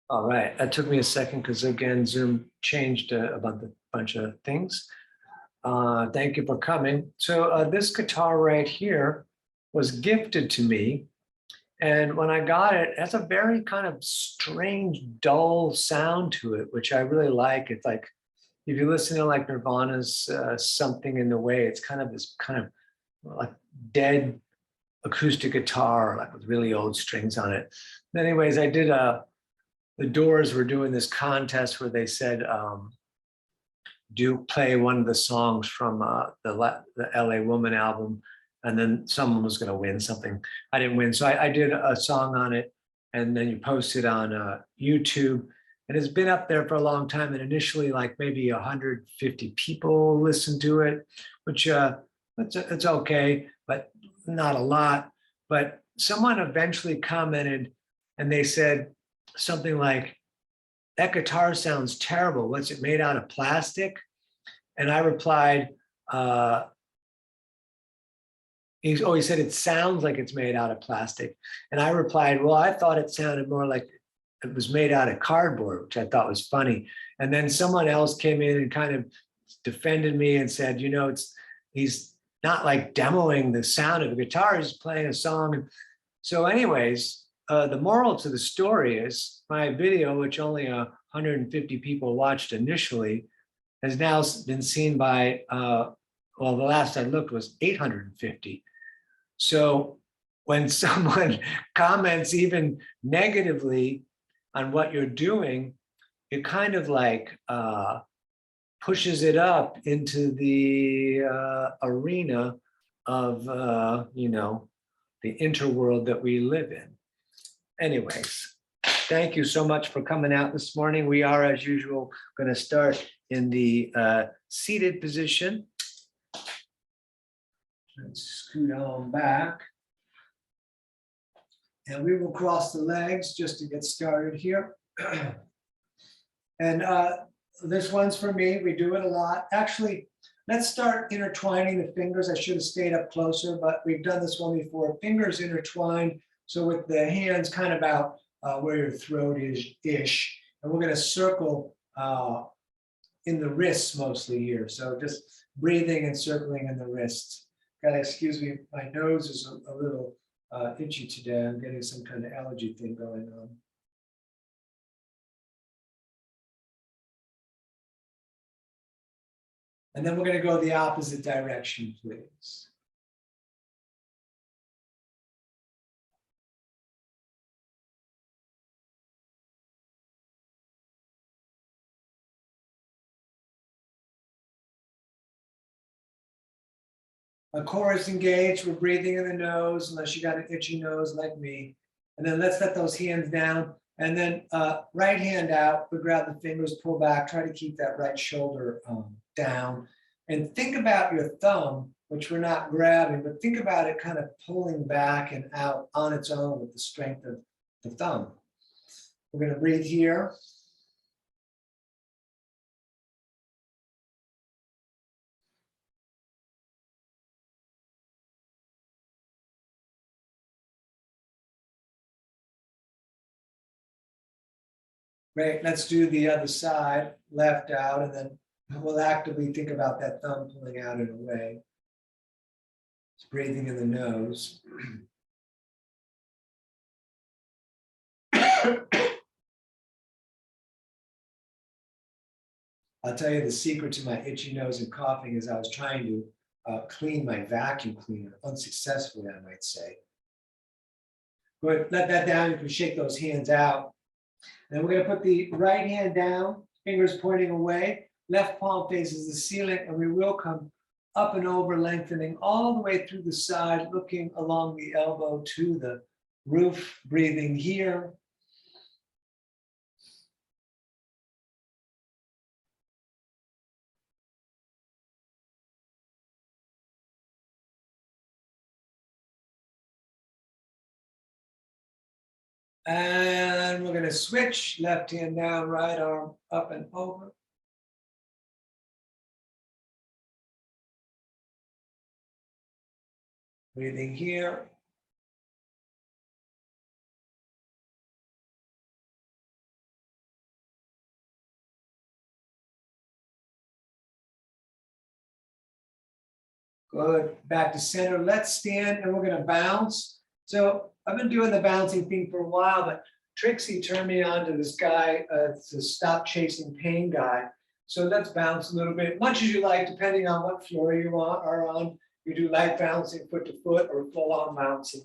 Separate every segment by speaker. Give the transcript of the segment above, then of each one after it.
Speaker 1: All right, that took me a second because again, Zoom changed about a bunch of things. Thank you for coming. So this guitar right here was gifted to me. And when I got it, it has a very kind of strange, dull sound to it, which I really like. It's like, if you listen to like Nirvana's Something in the Way, it's kind of this kind of like dead acoustic guitar, like with really old strings on it. Anyways, I did the Doors were doing this contest where they said, do play one of the songs from the LA Woman album, and then someone was going to win something. I didn't win, so I did a song on it, and then you post it on YouTube, and it's been up there for a long time. And initially, like maybe 150 people listened to it, which it's okay, but not a lot. But someone eventually commented, and they said something like, that guitar sounds terrible. What's it made out of plastic? And I replied, he said, it sounds like it's made out of plastic. And I replied, well, I thought it sounded more like it was made out of cardboard, which I thought was funny. And then someone else came in and kind of defended me and said, he's not like demoing the sound of a guitar, he's playing a song. So anyways, the moral to the story is my video, which only 150 people watched initially, has now been seen by, well, the last I looked was 850. So when someone comments even negatively on what you're doing, it kind of like pushes it up into the arena of, the interworld that we live in. Anyways, thank you so much for coming out this morning. We are, as usual, going to start in the seated position. Let's scoot on back. And we will cross the legs just to get started here. And this one's for me. We do it a lot. Actually, let's start intertwining the fingers. I should have stayed up closer, but we've done this one before. Fingers intertwined. So with the hands kind of out where your throat is-ish. And we're going to circle in the wrists mostly here. So just breathing and circling in the wrists. Gotta excuse me, my nose is a little itchy today. I'm getting some kind of allergy thing going on. And then we're going to go the opposite direction, please. A core is engaged. We're breathing in the nose, unless you got an itchy nose like me. And then let's let those hands down. And then right hand out, we grab the fingers, pull back, try to keep that right shoulder down. And think about your thumb, which we're not grabbing, but think about it kind of pulling back and out on its own with the strength of the thumb. We're going to breathe here. Great, let's do the other side, left out, and then we'll actively think about that thumb pulling out and away. It's breathing in the nose. I'll tell you the secret to my itchy nose and coughing is I was trying to clean my vacuum cleaner, unsuccessfully, I might say. Go ahead, let that down. You can shake those hands out. And we're going to put the right hand down, fingers pointing away. Left palm faces the ceiling, and we will come up and over, lengthening all the way through the side, looking along the elbow to the roof, breathing here. And we're going to switch, left hand down, right arm up and over. Breathing here. Good. Back to center. Let's stand and we're going to bounce. So I've been doing the bouncing thing for a while, but Trixie turned me on to this guy, it's a stop chasing pain guy. So let's bounce a little bit, much as you like, depending on what floor you are on. You do light bouncing, foot to foot, or full on bouncing.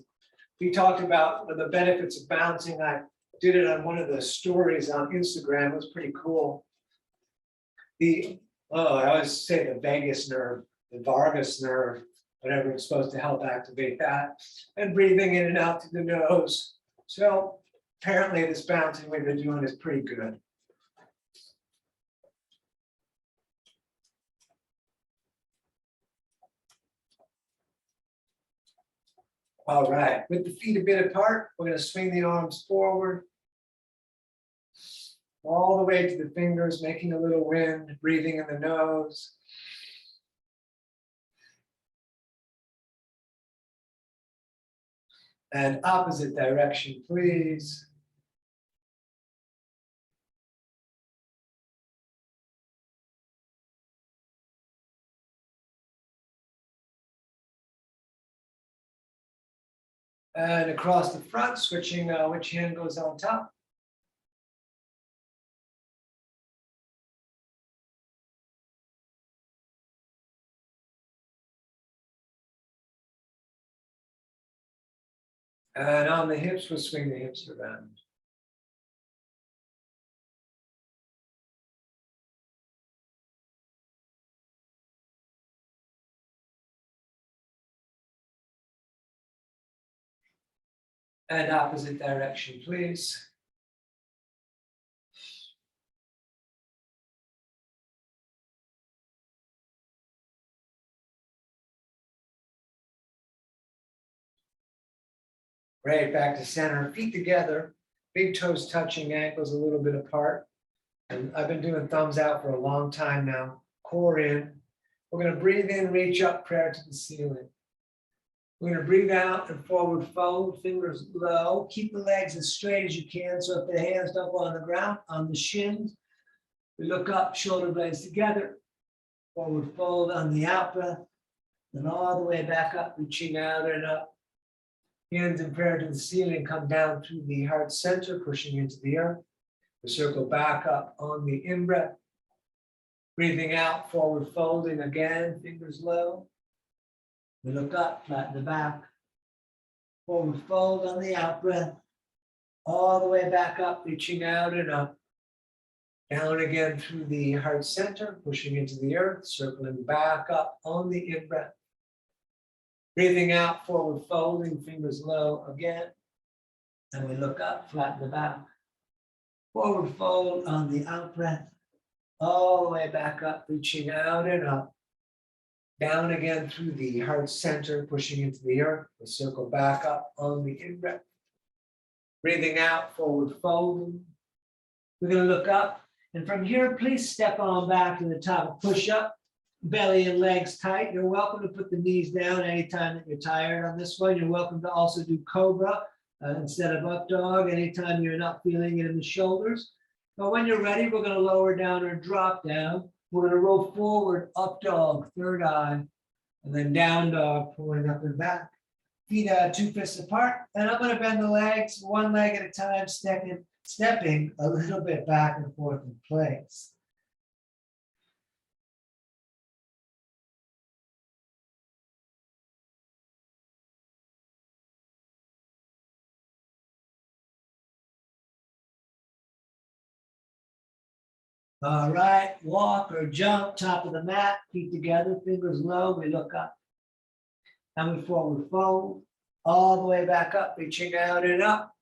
Speaker 1: We talked about the benefits of bouncing. I did it on one of the stories on Instagram. It was pretty cool. I always say the vagus nerve, the vagus nerve, whatever it's supposed to help activate that, and breathing in and out through the nose. So apparently this bouncing we've been doing is pretty good. All right, with the feet a bit apart, we're going to swing the arms forward, all the way to the fingers, making a little wind, breathing in the nose. And opposite direction, please. And across the front, switching which hand goes on top. And on the hips, we'll swing the hips around. And opposite direction, please. Great, back to center, feet together, big toes touching, ankles a little bit apart. And I've been doing thumbs out for a long time now. Core in. We're going to breathe in, reach up, prayer to the ceiling. We're going to breathe out and forward fold, fingers low. Keep the legs as straight as you can. So if the hands don't go on the ground, on the shins, we look up, shoulder blades together. Forward fold on the out breath. Then all the way back up, reaching out and up. Hands in prayer to the ceiling, come down through the heart center, pushing into the earth. We circle back up on the in-breath. Breathing out, forward folding again, fingers low. We look up, flatten the back. Forward fold on the out-breath. All the way back up, reaching out and up. Down again through the heart center, pushing into the earth, circling back up on the in-breath. Breathing out, forward folding, fingers low again. And we look up, flatten the back. Forward fold on the out breath. All the way back up, reaching out and up. Down again through the heart center, pushing into the earth. We circle back up on the in breath. Breathing out, forward folding. We're going to look up. And from here, please step on back to the top. Push up. Belly and legs tight. You're welcome to put the knees down anytime that you're tired on this one. You're welcome to also do cobra instead of up dog anytime you're not feeling it in the shoulders. But when you're ready, we're going to lower down or drop down. We're going to roll forward, up dog, third eye, and then down dog, pulling up and back. Feet 2 fists apart. And I'm going to bend the legs one leg at a time, stepping a little bit back and forth in place. All right, walk or jump, top of the mat, feet together, fingers low, we look up. And we forward fold, all the way back up, reaching out and up.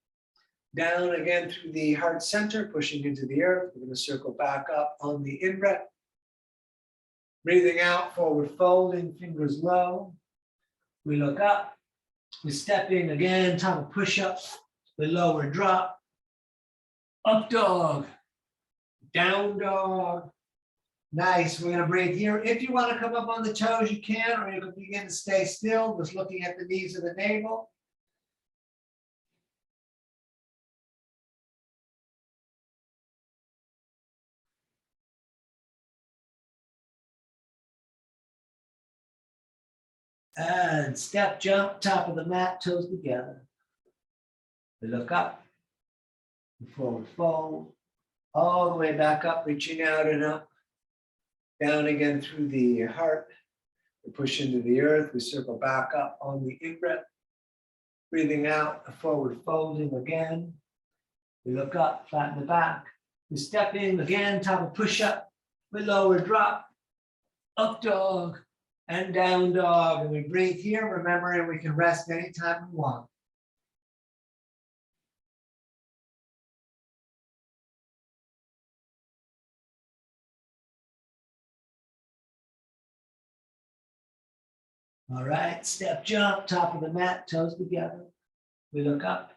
Speaker 1: Down again through the heart center, pushing into the earth. We're going to circle back up on the in-breath. Breathing out, forward folding, fingers low. We look up. We're stepping again, top of push-up. We lower drop. Up dog. Down dog. Nice. We're going to breathe here. If you want to come up on the toes, you can, or you can begin to stay still, just looking at the knees of the navel. And step, jump, top of the mat, toes together. We look up, forward fold, all the way back up, reaching out and up. Down again through the heart. We push into the earth. We circle back up on the in-breath. Breathing out, a forward folding again. We look up, flatten the back. We step in again, top of push-up. We lower drop, up dog, and down dog. And we breathe here, remembering we can rest anytime we want. All right, step, jump, top of the mat, toes together. We look up,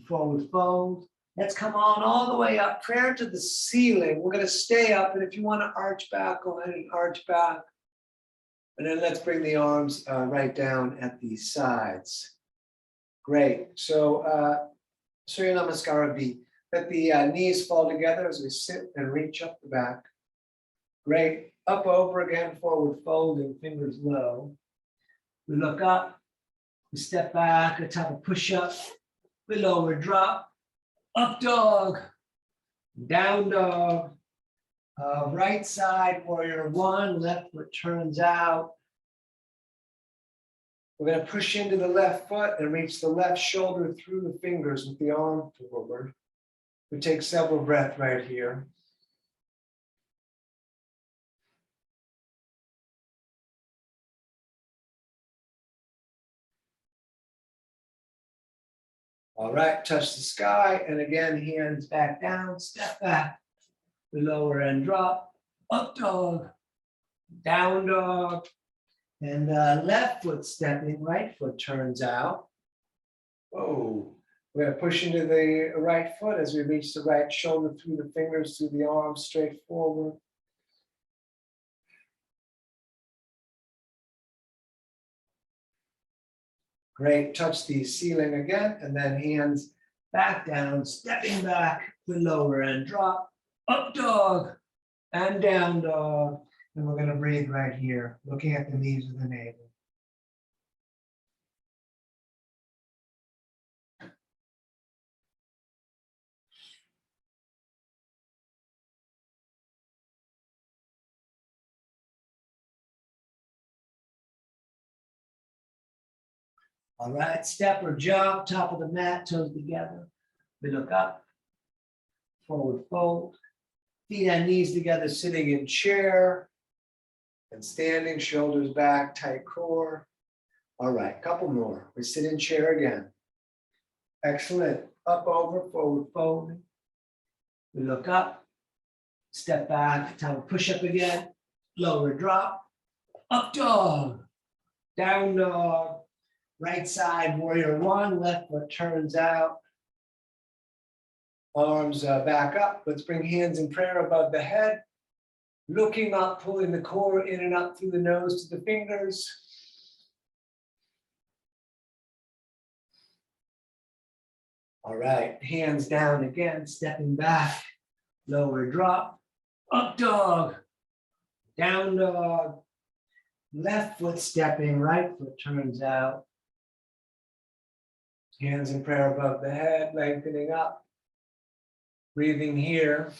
Speaker 1: forward fold. Let's come on all the way up, prayer to the ceiling. We're going to stay up, and if you want to arch back, go ahead and arch back. And then let's bring the arms right down at the sides. Great. So Surya Namaskara B. Let the knees fall together as we sit and reach up the back. Great. Up, over again, forward folding, fingers low. We look up, we step back, a type of push-up. We lower drop, up dog, down dog. Right side, warrior one, left foot turns out. We're going to push into the left foot and reach the left shoulder through the fingers with the arm forward. We take several breaths right here. All right, touch the sky, and again, hands back down, step back. We lower and drop, up dog, down dog, and left foot stepping, right foot turns out. Whoa, we're gonna push into the right foot as we reach the right shoulder through the fingers, through the arms, straight forward. Great, touch the ceiling again, and then hands back down, stepping back, we lower and drop, up dog, and down dog. And we're gonna breathe right here, looking at the knees of the navel. All right, step or jump, top of the mat, toes together. We look up, forward fold, feet and knees together, sitting in chair and standing, shoulders back, tight core. All right, couple more. We sit in chair again. Excellent. Up, over, forward folding. We look up, step back, time to push up again, lower drop, up dog, down dog, right side, warrior one, left foot turns out. Arms back up. Let's bring hands in prayer above the head. Looking up, pulling the core in and up through the nose to the fingers. All right, hands down again, stepping back, lower drop, up dog, down dog, left foot stepping, right foot turns out. Hands in prayer above the head, lengthening up. Breathing here.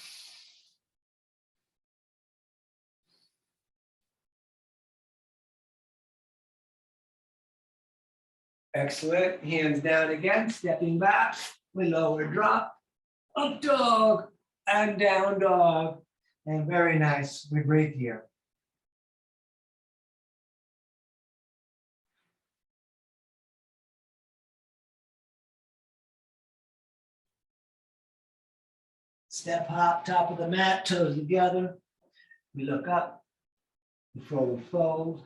Speaker 1: Excellent. Hands down again, stepping back. We lower drop, up dog, and down dog. And very nice. We breathe here. Step hop, top of the mat, toes together. We look up, forward fold.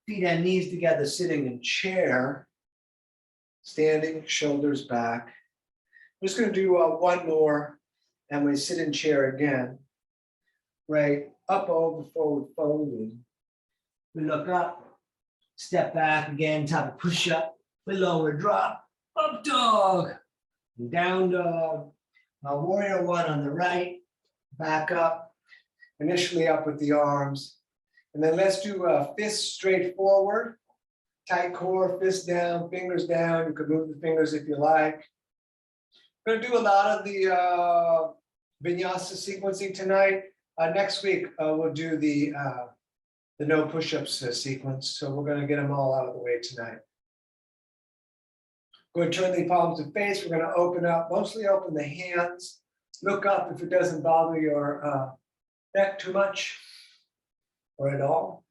Speaker 1: Feet and knees together, sitting in chair. Standing, shoulders back. I'm just going to do one more, and we sit in chair again. Right, up, over, forward folding. We look up, step back again, top of push up. We lower drop, up dog, down dog. Warrior one on the right, back up. Initially up with the arms, And then let's do fists straight forward, tight core, fist down, fingers down. You can move the fingers if you like. We're going to do a lot of the vinyasa sequencing tonight. Next week, we'll do the no push-ups sequence. So we're going to get them all out of the way tonight. Go ahead, turn the palms to face. We're going to open up, mostly open the hands. Look up if it doesn't bother your neck too much or at all.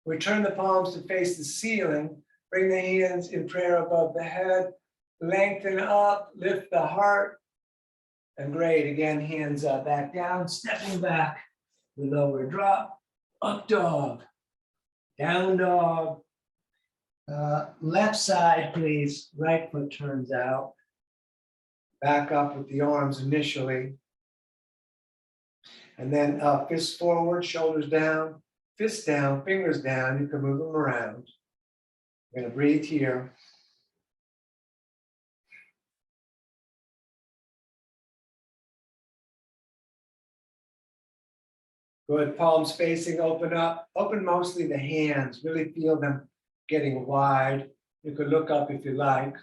Speaker 1: We turn the palms to face the ceiling. Bring the hands in prayer above the head. Lengthen up, lift the heart. And great, again, hands back down, stepping back. The lower drop, up dog, down dog. Left side, please. Right foot turns out. Back up with the arms initially. And then fists forward, shoulders down, fists down, fingers down. You can move them around. We're going to breathe here. Good, palms facing, open up. Open mostly the hands. Really feel them getting wide. You could look up if you like.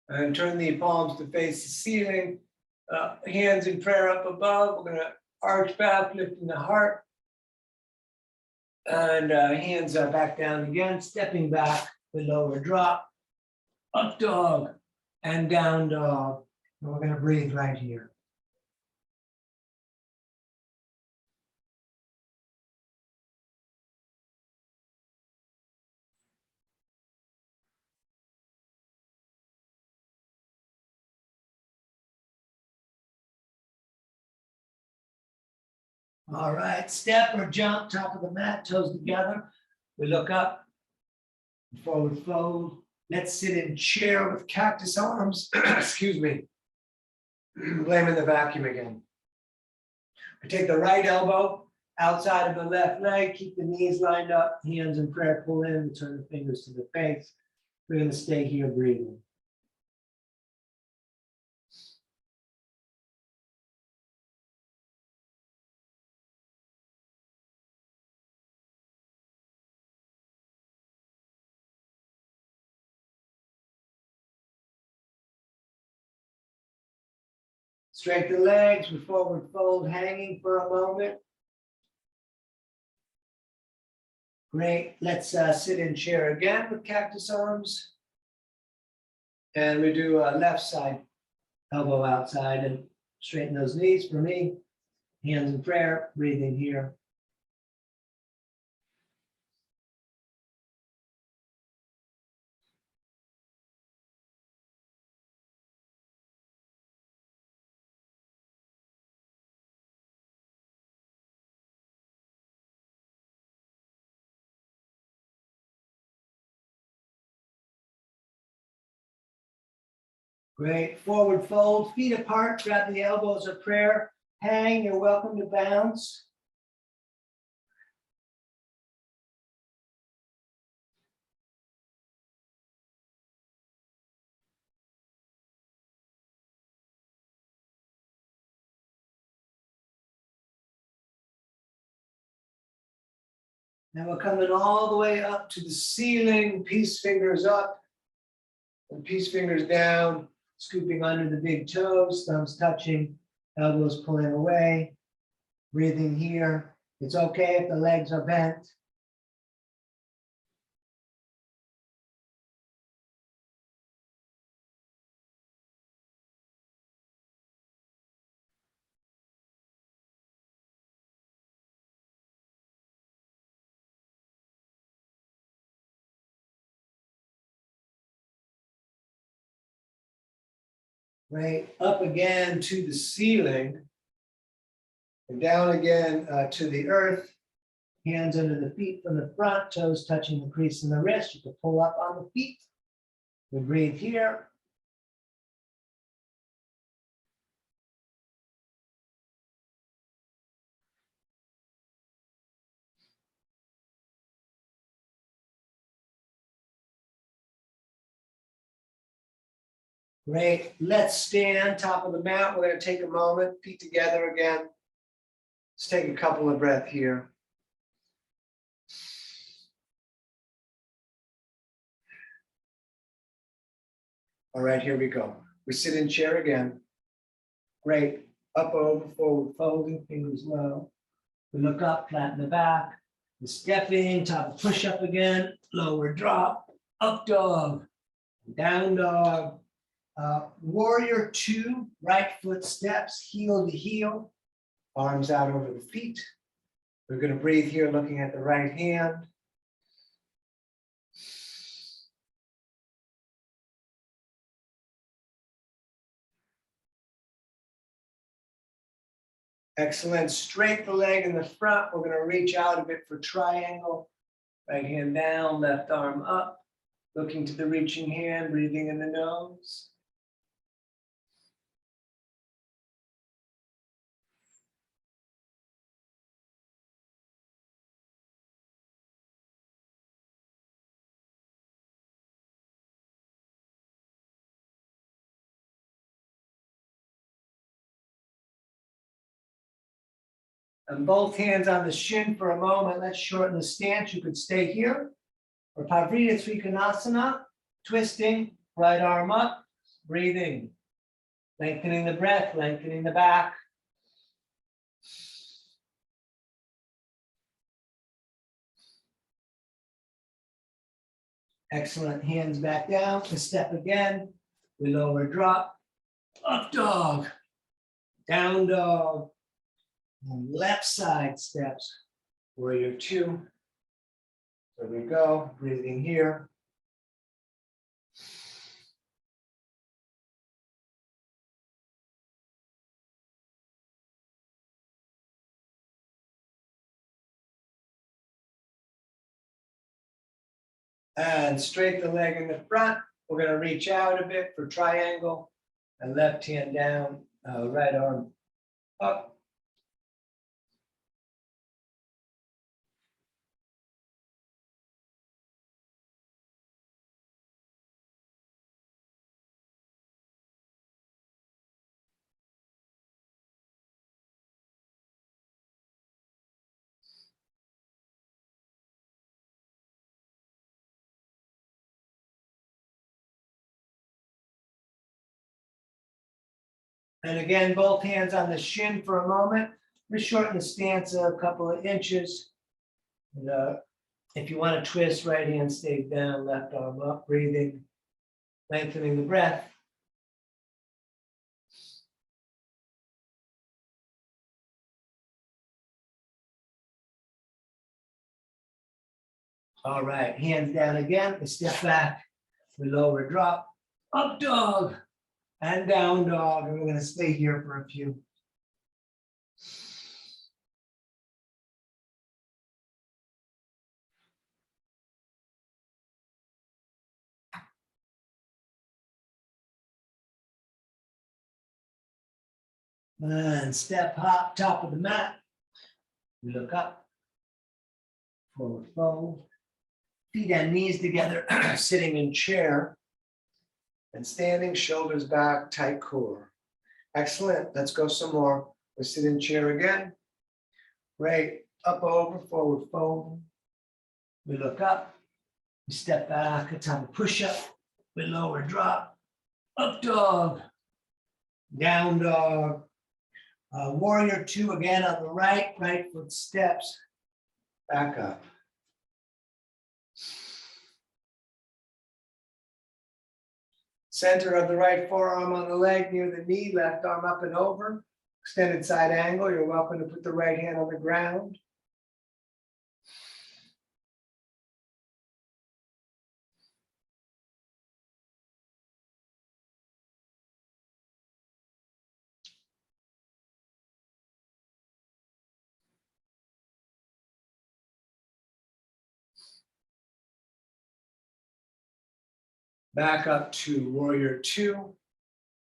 Speaker 1: And turn the palms to face the ceiling. Hands in prayer up above. We're going to arch back, lifting the heart. And hands back down again, stepping back, the lower drop. Up dog and down dog. And we're going to breathe right here. All right, step or jump, top of the mat, toes together. We look up, forward fold. Let's sit in chair with cactus arms. Excuse me. Blaming the vacuum again. I take the right elbow outside of the left leg, keep the knees lined up, hands in prayer, pull in, turn the fingers to the face. We're going to stay here breathing. Straighten the legs, we forward fold, hanging for a moment. Great, let's sit in chair again with cactus arms. And we do left side, elbow outside, and straighten those knees for me. Hands in prayer, breathing here. Great, forward fold, feet apart, grab the elbows of prayer, hang, you're welcome to bounce. Now we're coming all the way up to the ceiling, peace fingers up and peace fingers down, scooping under the big toes, thumbs touching, elbows pulling away, breathing here. It's okay if the legs are bent. Right, up again to the ceiling and down again to the earth. Hands under the feet from the front, toes touching the crease in the wrist. You can pull up on the feet. We breathe here. Great. Let's stand top of the mat. We're going to take a moment, feet together again. Let's take a couple of breaths here. All right, here we go. We sit in chair again. Great. Up, over, forward, folding, fingers low. We look up, flatten the back. We step in, top push up again, lower drop, up dog, down dog. Warrior two, right foot steps, heel to heel, arms out over the feet. We're going to breathe here, looking at the right hand. Excellent. Straight the leg in the front. We're going to reach out a bit for triangle. Right hand down, left arm up. Looking to the reaching hand, breathing in the nose. And both hands on the shin for a moment. Let's shorten the stance. You could stay here. Or Pavrita Trikonasana, twisting, right arm up, breathing. Lengthening the breath, lengthening the back. Excellent. Hands back down. A step again. We lower drop. Up dog. Down dog. And left side steps. Warrior two. There we go. Breathing here. And straight the leg in the front. We're going to reach out a bit for triangle. And left hand down, right arm up. And again, both hands on the shin for a moment. We shorten the stance a couple of inches. And, if you want to twist, right hand stays down, left arm up, breathing, lengthening the breath. All right, hands down again. We step back, we lower drop, up dog, and down dog. And we're going to stay here for a few. And step hop, top of the mat. We look up, forward fold, feet and knees together, sitting in chair. And standing, shoulders back, tight core. Excellent. Let's go some more. We sit in chair again. Great. Up, over, forward fold. We look up. We step back. A time to push up. We lower drop. Up dog. Down dog. Warrior two again on the right. Right foot steps. Back up. Center of the right forearm on the leg near the knee, left arm up and over. Extended side angle. You're welcome to put the right hand on the ground. Back up to warrior two.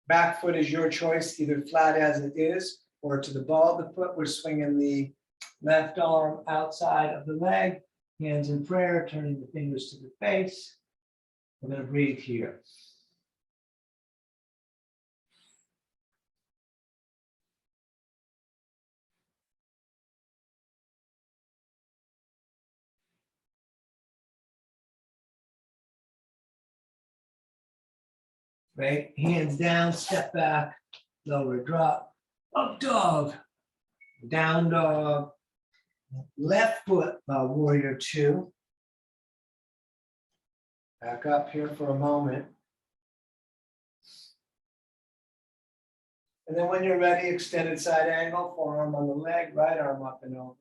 Speaker 1: Back foot is your choice, either flat as it is or to the ball of the foot. We're swinging the left arm outside of the leg, hands in prayer, turning the fingers to the face. We're going to breathe here. Right, hands down, step back, lower drop, up dog, down dog, left foot, warrior two. Back up here for a moment. And then when you're ready, extended side angle, forearm on the leg, right arm up and over.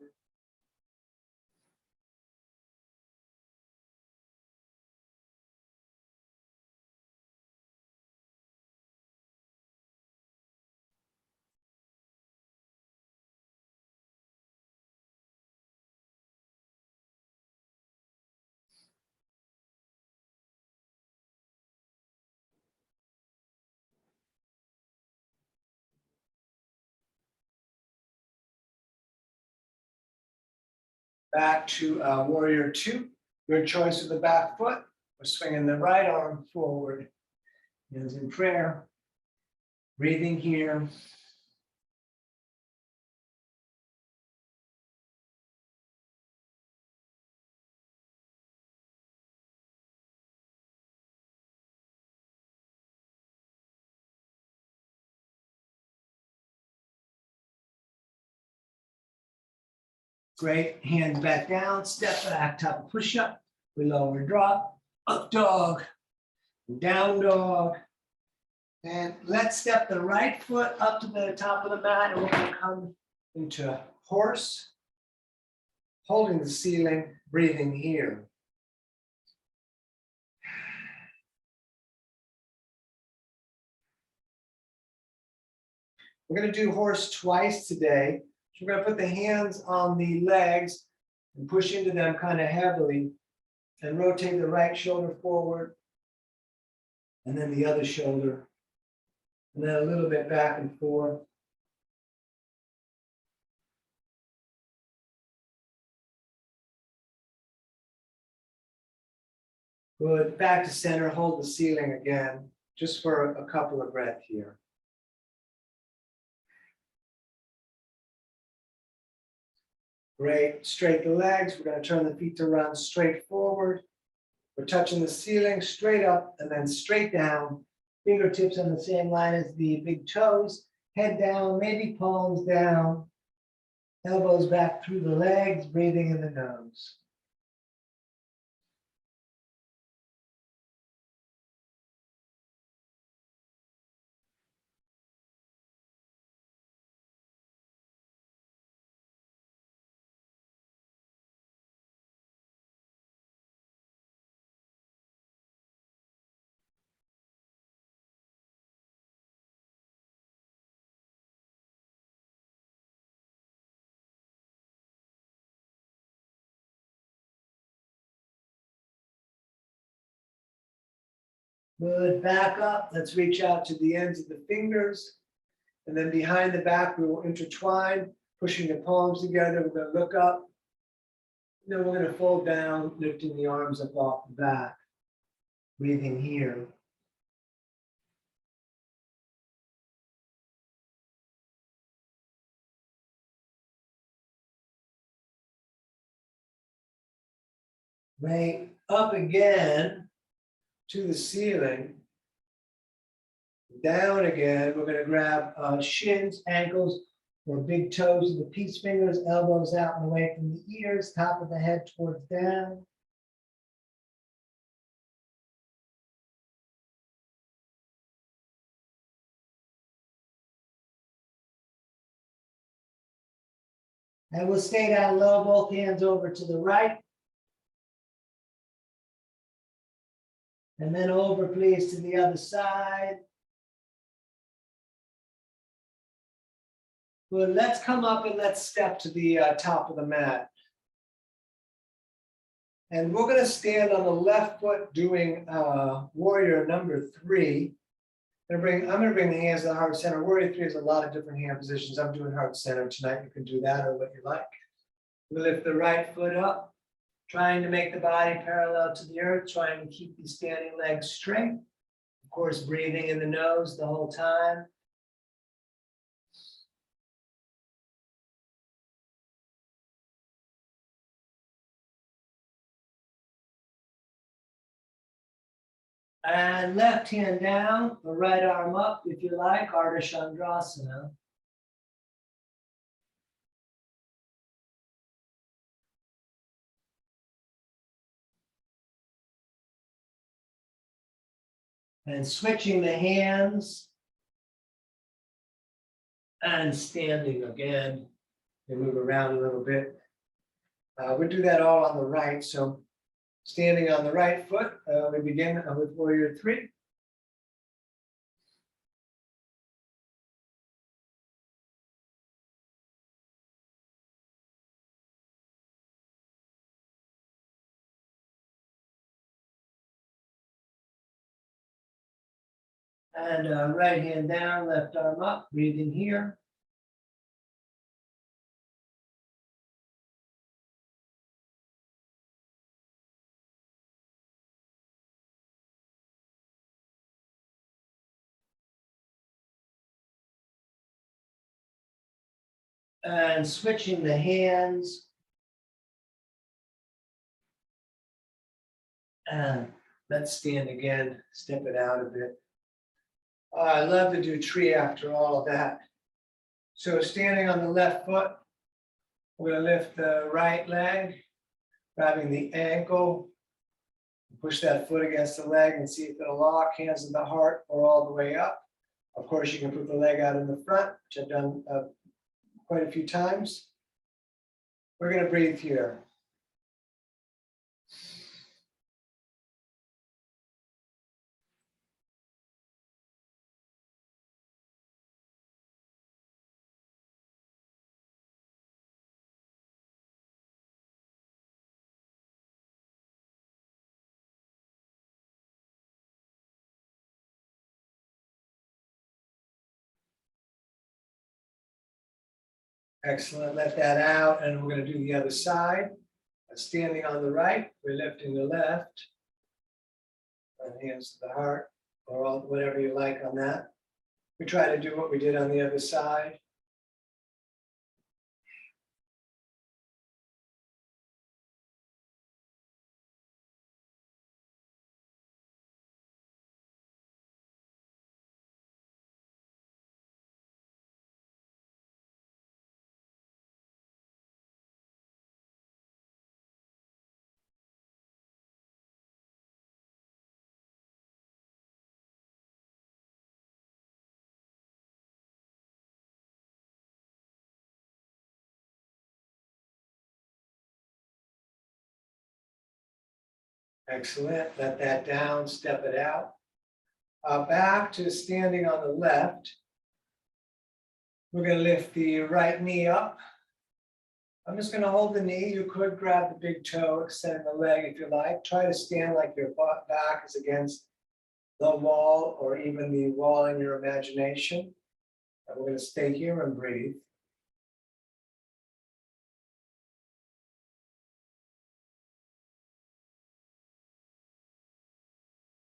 Speaker 1: Back to warrior two. Your choice of the back foot. We're swinging the right arm forward. Hands in prayer. Breathing here. Great. Hands back down. Step back. Top of push-up. We lower drop. Up dog. Down dog. And let's step the right foot up to the top of the mat, and we're going to come into horse, holding the ceiling, breathing here. We're going to do horse twice today. So we're going to put the hands on the legs and push into them kind of heavily and rotate the right shoulder forward and then the other shoulder. And then a little bit back and forth. Good. Back to center. Hold the ceiling again, just for a couple of breaths here. Great. Straight the legs. We're going to turn the feet to run straight forward. We're touching the ceiling, straight up and then straight down. Fingertips on the same line as the big toes. Head down, maybe palms down. Elbows back through the legs, breathing in the nose. Good. Back up. Let's reach out to the ends of the fingers. And then behind the back, we will intertwine, pushing the palms together. We're going to look up. Then we're going to fold down, lifting the arms up off the back. Breathing here. Right. Up again to the ceiling. Down again. We're going to grab shins, ankles, or big toes of the peace fingers, elbows out and away from the ears, top of the head towards down. And we'll stay down low, both hands over to the right. And then over, please, to the other side. Good. Let's come up and let's step to the top of the mat. And we're going to stand on the left foot doing warrior number 3. I'm going to bring the hands to the heart center. Warrior 3 has a lot of different hand positions. I'm doing heart center tonight. You can do that or what you like. We lift the right foot up, trying to make the body parallel to the earth, trying to keep the standing legs straight. Of course, breathing in the nose the whole time. And left hand down, the right arm up, if you like, Ardha Chandrasana. And switching the hands and standing again. We move around a little bit. We'll do that all on the right. So standing on the right foot, we begin with warrior three. And right hand down, left arm up, breathing here. And switching the hands. And let's stand again, step it out a bit. I love to do tree after all of that. So standing on the left foot, we're going to lift the right leg, grabbing the ankle, push that foot against the leg and see if it'll lock, hands in the heart or all the way up. Of course, you can put the leg out in the front, which I've done quite a few times. We're going to breathe here. Excellent, let that out, and we're going to do the other side. Standing on the right, we're lifting the left. Hands to the heart, or all, whatever you like on that. We try to do what we did on the other side. Excellent, let that down, step it out. Back to standing on the left. We're going to lift the right knee up. I'm just going to hold the knee. You could grab the big toe, extend the leg if you like. Try to stand like your back is against the wall or even the wall in your imagination. And we're going to stay here and breathe.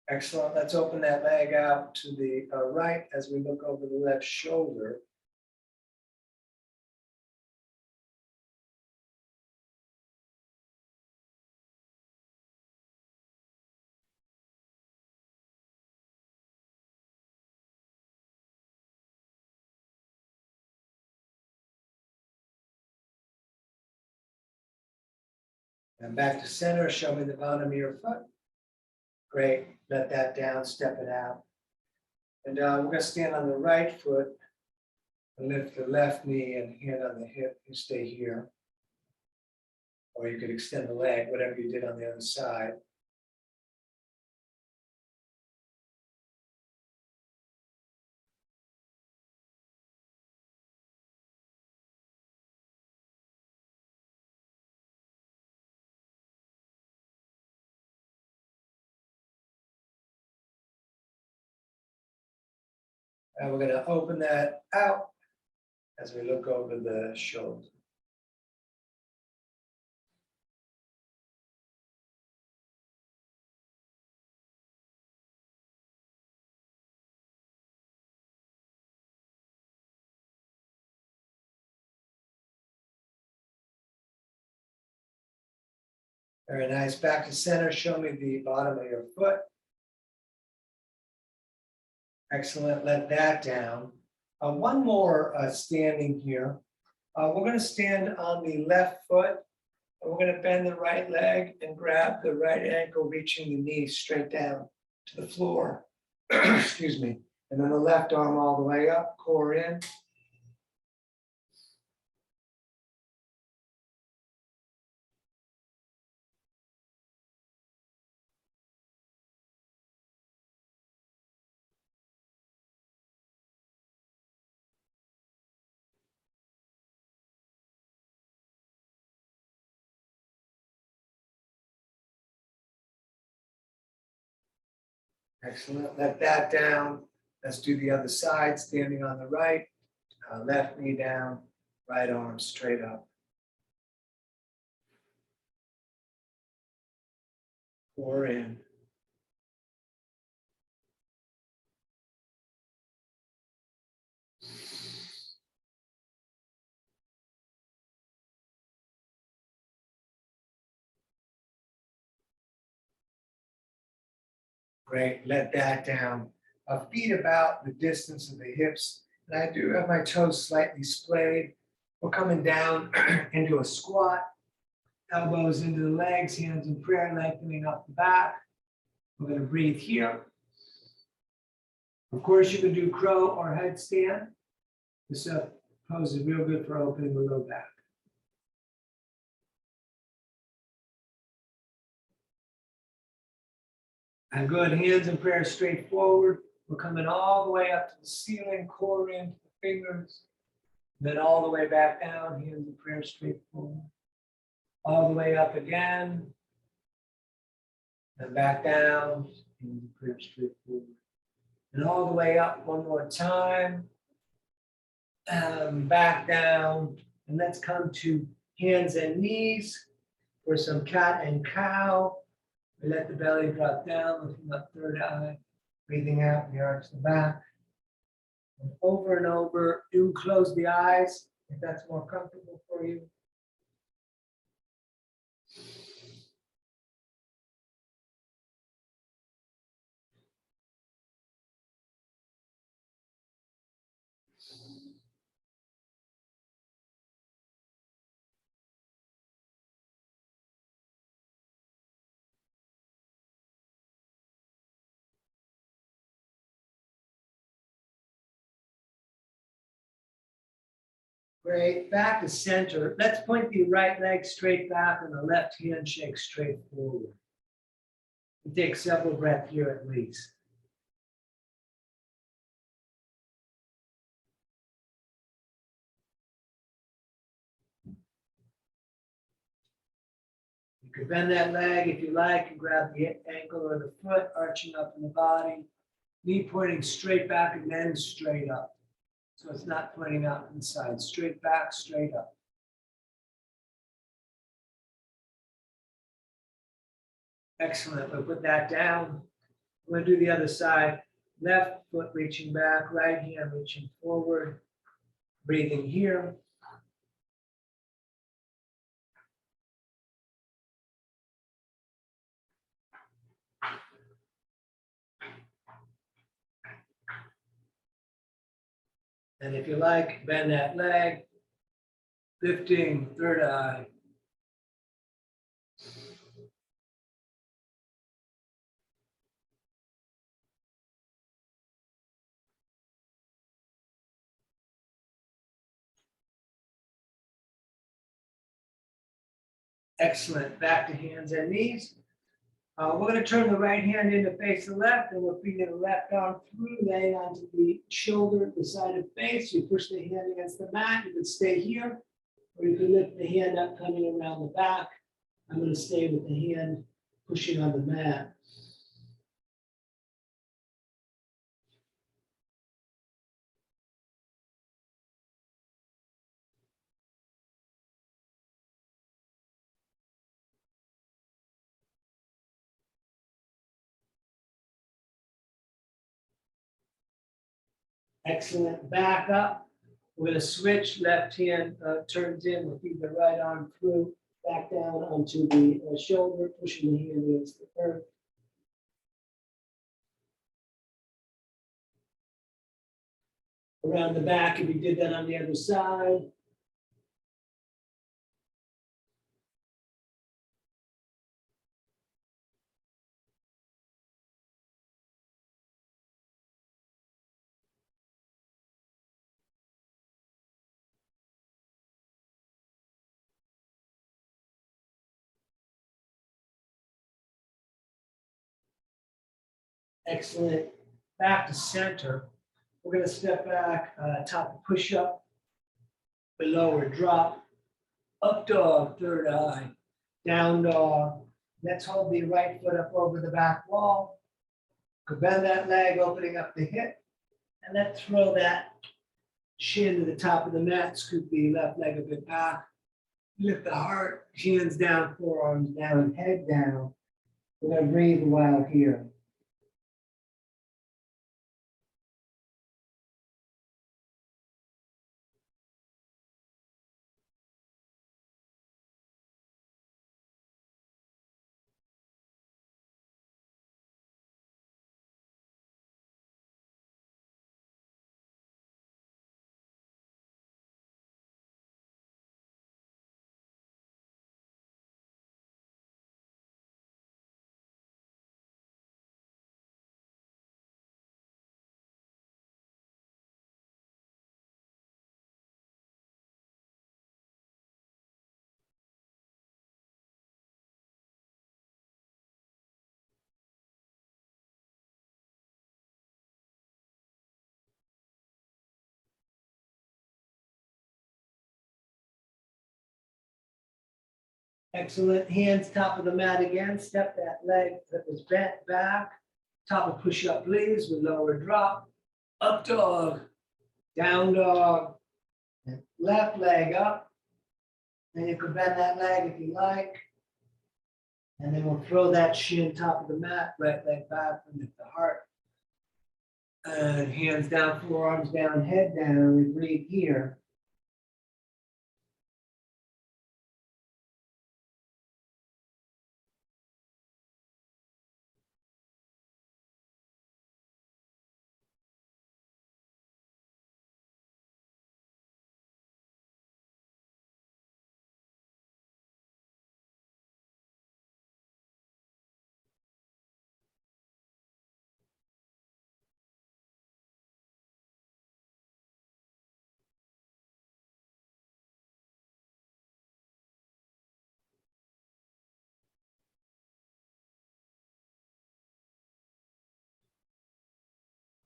Speaker 1: Excellent. Let's open that leg out to the right as we look over the left shoulder. And back to center, show me the bottom of your foot. Great, let that down, step it out. And we're going to stand on the right foot and lift the left knee and hand on the hip and stay here. Or you could extend the leg, whatever you did on the other side. And we're going to open that out as we look over the shoulder. Very nice. Back to center. Show me the bottom of your foot. Excellent, let that down. One more standing here. We're going to stand on the left foot. And we're going to bend the right leg and grab the right ankle, reaching the knee straight down to the floor. Excuse me. And then the left arm all the way up, core in. Excellent, let that down. Let's do the other side, standing on the right, left knee down, right arm straight up. Core in. Great, let that down. Feet about the distance of the hips. And I do have my toes slightly splayed. We're coming down into a squat. Elbows into the legs, hands in prayer, lengthening up the back. We're going to breathe here. Of course, you can do crow or headstand. This pose is real good for opening the low back. And good, hands in prayer straight forward. We're coming all the way up to the ceiling, core into the fingers. Then all the way back down, hands in prayer straight forward. All the way up again. And back down, hands in prayer straight forward. And all the way up one more time. And back down. And let's come to hands and knees for some cat and cow. We let the belly drop down, looking up third eye, breathing out, the arch the back. And over, do close the eyes if that's more comfortable for you. Great, back to center. Let's point the right leg straight back and the left hand shake straight forward. And take several breaths here at least. You can bend that leg if you like and grab the ankle or the foot, arching up in the body. Knee pointing straight back and then straight up. So it's not pointing out to the side, straight back, straight up. Excellent, we'll put that down. We're going to do the other side. Left foot reaching back, right hand reaching forward. Breathing here. And if you like, bend that leg, lifting third eye. Excellent, back to hands and knees. We're going to turn the right hand in to face the left, and we're bringing the left arm through, laying onto the shoulder, the side of face. You push the hand against the mat. You can stay here, or you can lift the hand up, coming around the back. I'm going to stay with the hand pushing on the mat. Excellent, back up. We're going to switch, left hand turns in, we'll feed the right arm through, back down onto the shoulder, pushing the hand against the earth. around the back if you did that on the other side. Excellent. Back to center. We're going to step back, top push up, below or drop, up dog, third eye, down dog. Let's hold the right foot up over the back wall. Could bend that leg, opening up the hip, and let's throw that shin to the top of the mat. Scoop the left leg a bit back. Lift the heart, hands down, forearms down, head down. We're going to breathe a while here. Excellent. Hands top of the mat again. Step that leg that was bent back. Top of push up, please, with lower drop. Up dog, down dog, and left leg up. Then you can bend that leg if you like. And then we'll throw that shin top of the mat, right leg back, and lift the heart. And hands down, forearms down, head down. We breathe here.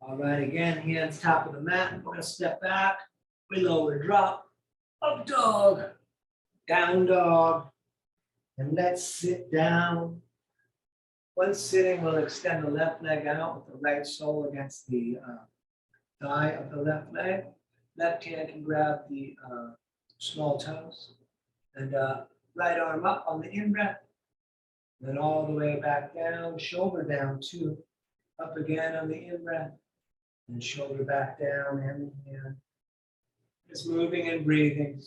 Speaker 1: All right, again, hands top of the mat. We're gonna step back. We lower drop. Up dog, down dog. And let's sit down. Once sitting, we'll extend the left leg out with the right sole against the thigh of the left leg. Left hand can grab the small toes. And right arm up on the in-breath. Then all the way back down, shoulder down too. Up again on the in-breath. And shoulder back down, hand in hand. Just moving and breathing.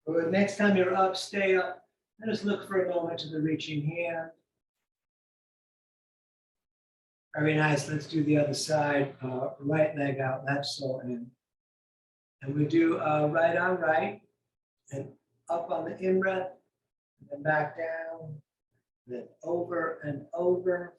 Speaker 1: But next time you're up, stay up. And just look for a moment to the reaching hand. Very nice. Let's do the other side. Right leg out, left sole in. And we do right on right, and up on the in-breath, and then back down, then over and over.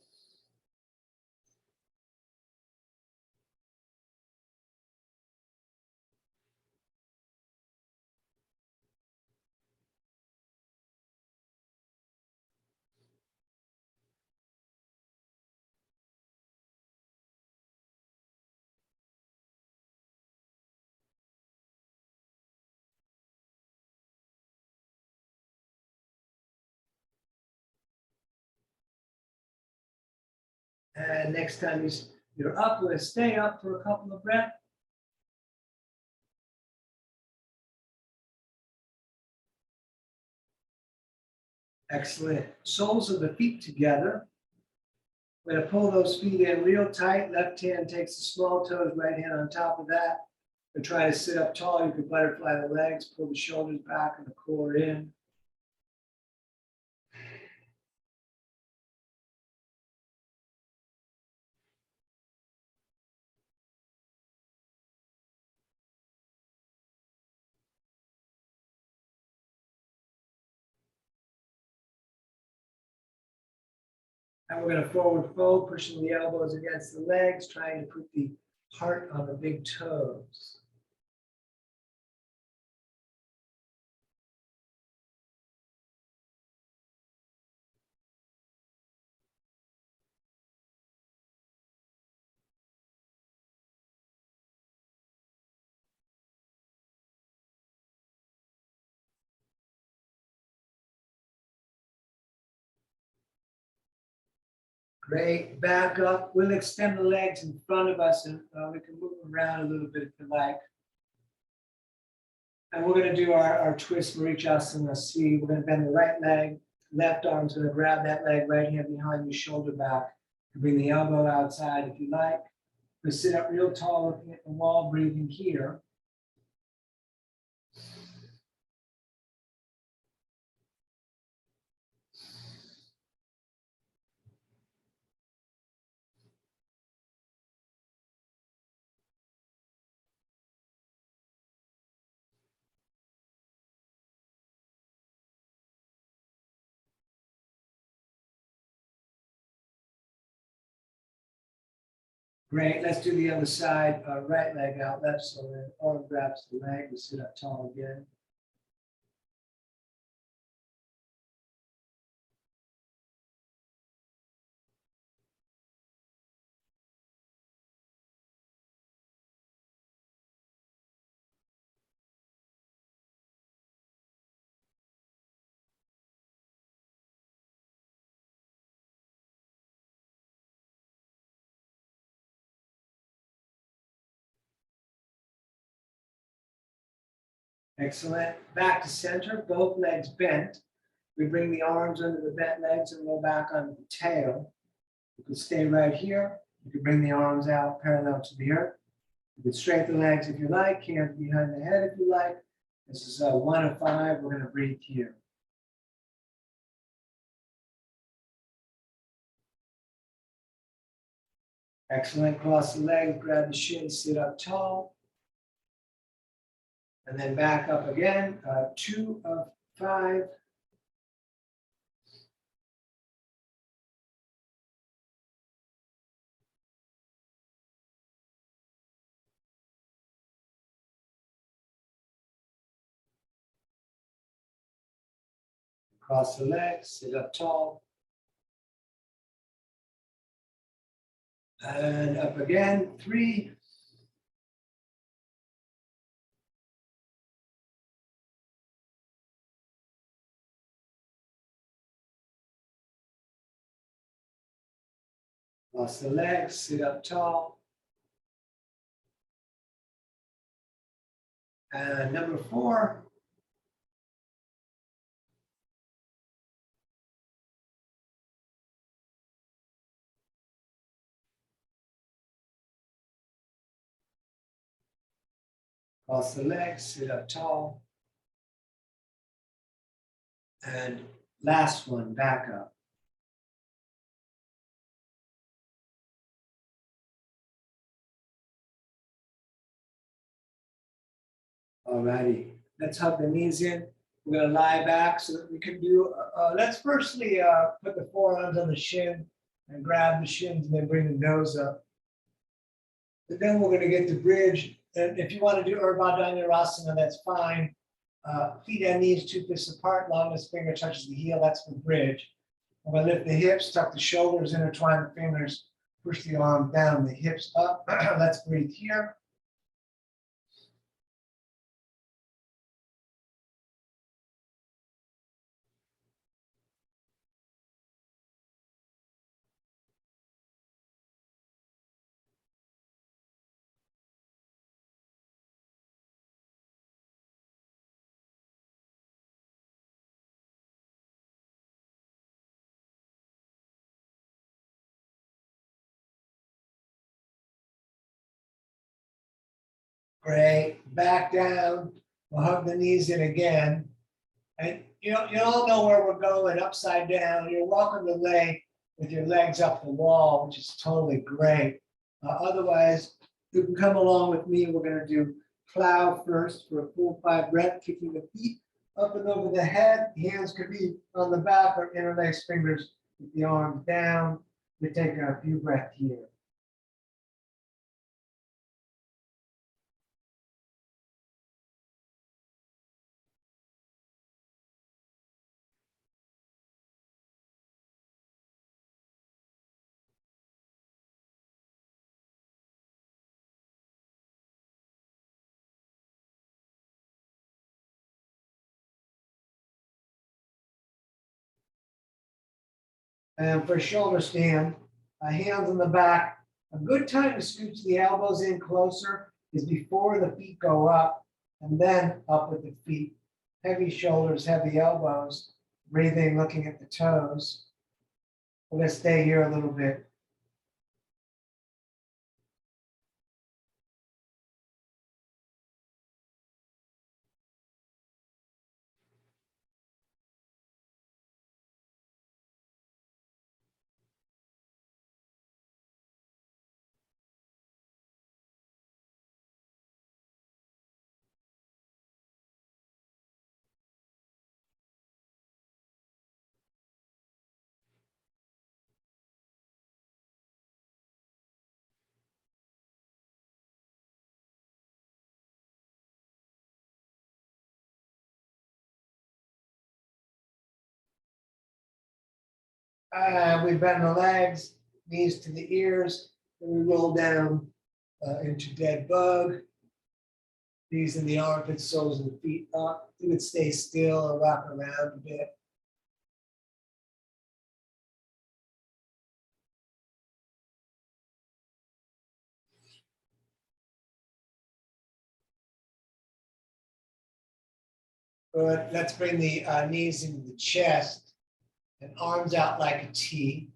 Speaker 1: And next time you're up, let's stay up for a couple of breaths. Excellent. Soles of the feet together. We're going to pull those feet in real tight. Left hand takes the small toes, right hand on top of that. We're trying to sit up tall. You can butterfly the legs, pull the shoulders back and the core in. And we're going to forward fold, pushing the elbows against the legs, trying to put the heart on the big toes. Great. Back up. We'll extend the legs in front of us and we can move them around a little bit if you like. And we're going to do our twist Marichasana C. We're going to bend the right leg, left arm's going to grab that leg, right hand behind your shoulder back. Bring the elbow outside if you like. We sit up real tall, looking at the wall, breathing here. Great. Let's do the other side. Right leg out, left, so the arm grabs the leg. We sit up tall again. Excellent. Back to center, both legs bent. We bring the arms under the bent legs and roll back onto the tail. You can stay right here. You can bring the arms out parallel to the earth. You can straighten the legs if you like, hands behind the head if you like. This is 1 of 5. We're going to breathe here. Excellent. Cross the legs, grab the shins, sit up tall. And then back up again. 2 of 5. Cross the legs, sit up tall. And up again. 3. Cross the legs, sit up tall. And number 4. Cross the legs, sit up tall. And last one, back up. All righty, let's hug the knees in. We're going to lie back so that we can do, let's firstly put the forearms on the shin and grab the shins and then bring the nose up. But then we're going to get the bridge. And if you want to do Urdhva Dhanurasana, that's fine. Feet and knees 2 fists apart, longest finger touches the heel, that's the bridge. I'm going to lift the hips, tuck the shoulders, intertwine the fingers, push the arm down, the hips up. Let's breathe here. Great. Back down. We'll hug the knees in again. And you all know where we're going, upside down. You're welcome to lay with your legs up the wall, which is totally great. Otherwise, you can come along with me. We're going to do plow first for a full 5 breath, kicking the feet up and over the head. Hands could be on the back or interlace fingers with the arms down. We take a few breaths here. And for shoulder stand, hands on the back. A good time to scooch the elbows in closer is before the feet go up and then up with the feet. Heavy shoulders, heavy elbows, breathing, looking at the toes. We're going to stay here a little bit. We bend the legs, knees to the ears, and we roll down into dead bug. Knees in the armpits, soles of the feet up. You would stay still or rock around a bit. Good. Let's bring the knees into the chest and arms out like a T.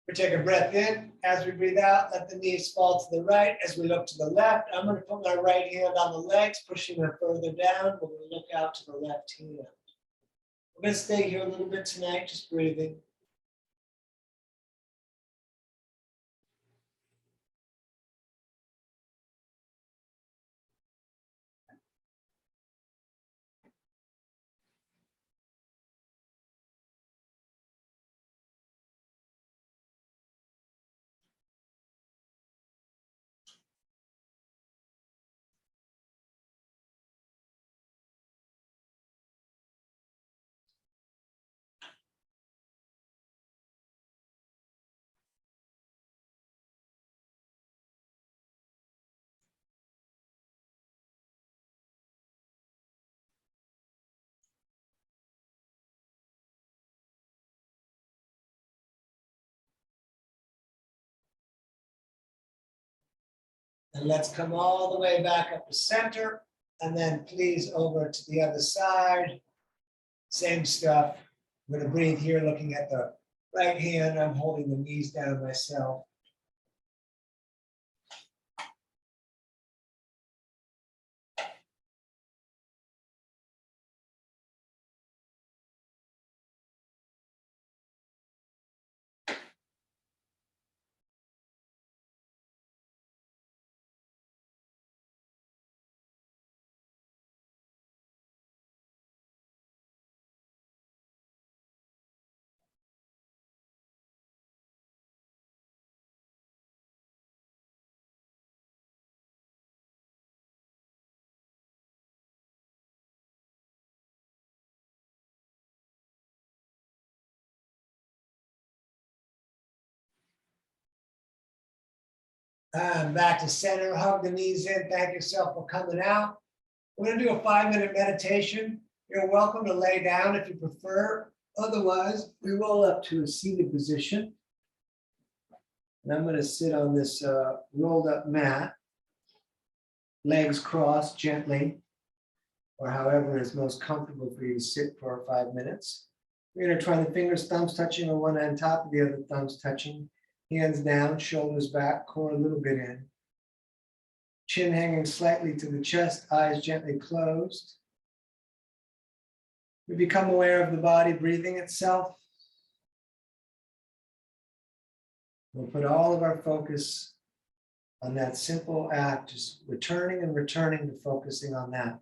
Speaker 1: We take a breath in. As we breathe out, let the knees fall to the right. As we look to the left, I'm going to put my right hand on the legs, pushing them further down. We're going to look out to the left hand. We're going to stay here a little bit tonight, just breathing. And let's come all the way back up to center, and then please over to the other side. Same stuff. I'm going to breathe here, looking at the right hand. I'm holding the knees down myself. Back to center, hug the knees in. Thank yourself for coming out. We're going to do a 5-minute meditation. You're welcome to lay down if you prefer. Otherwise, we roll up to a seated position. And I'm going to sit on this rolled up mat, legs crossed gently, or however is most comfortable for you to sit for 5 minutes. We're going to try the fingers, thumbs touching on one end, top of the other, thumbs touching. Hands down, shoulders back, core a little bit in. Chin hanging slightly to the chest, eyes gently closed. We become aware of the body breathing itself. We'll put all of our focus on that simple act, just returning and returning to focusing on that.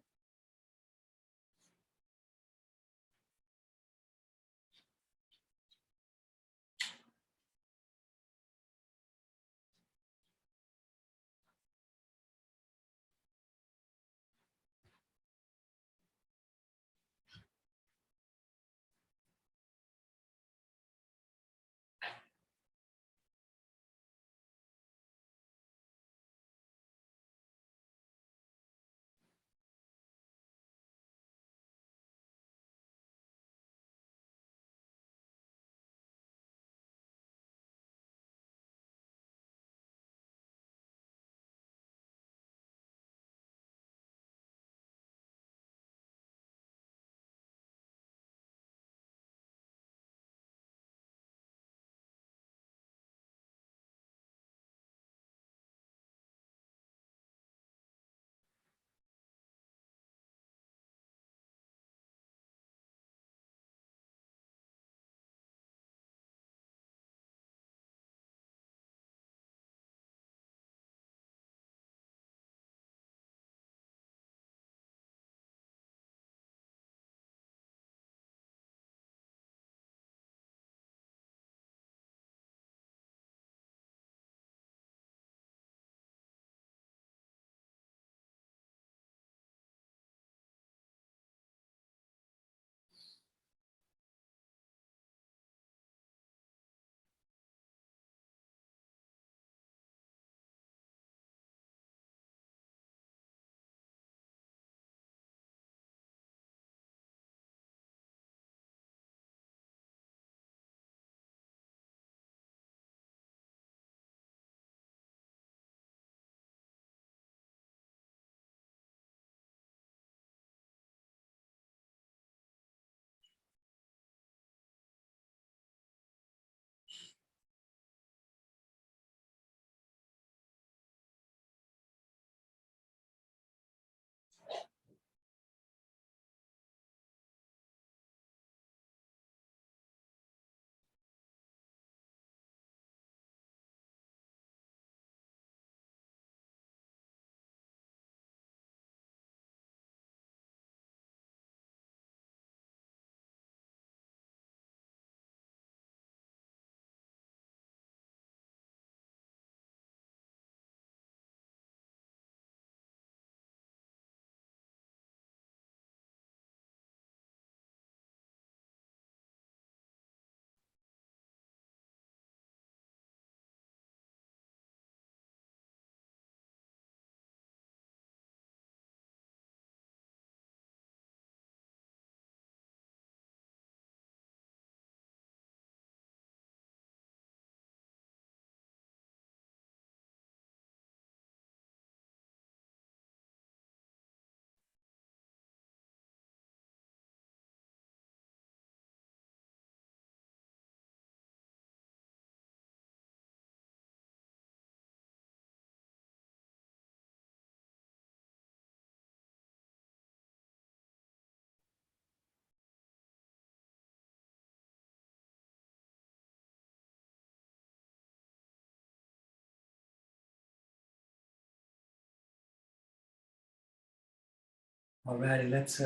Speaker 1: All righty, let's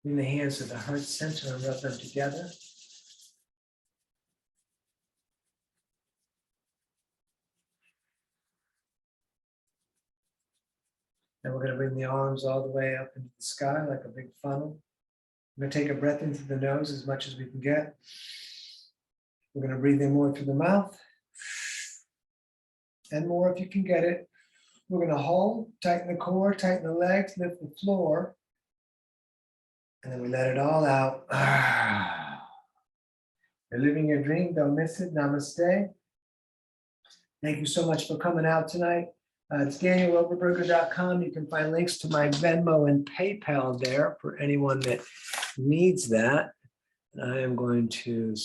Speaker 1: bring the hands to the heart center and rub them together. And we're going to bring the arms all the way up into the sky like a big funnel. We're going to take a breath in through the nose as much as we can get. We're going to breathe in more through the mouth. And more if you can get it. We're going to hold, tighten the core, tighten the legs, lift the floor. And then we let it all out. You're living your dream, don't miss it. Namaste. Thank you so much for coming out tonight. It's DanielOberberger.com. You can find links to my Venmo and PayPal there for anyone that needs that. And I am going to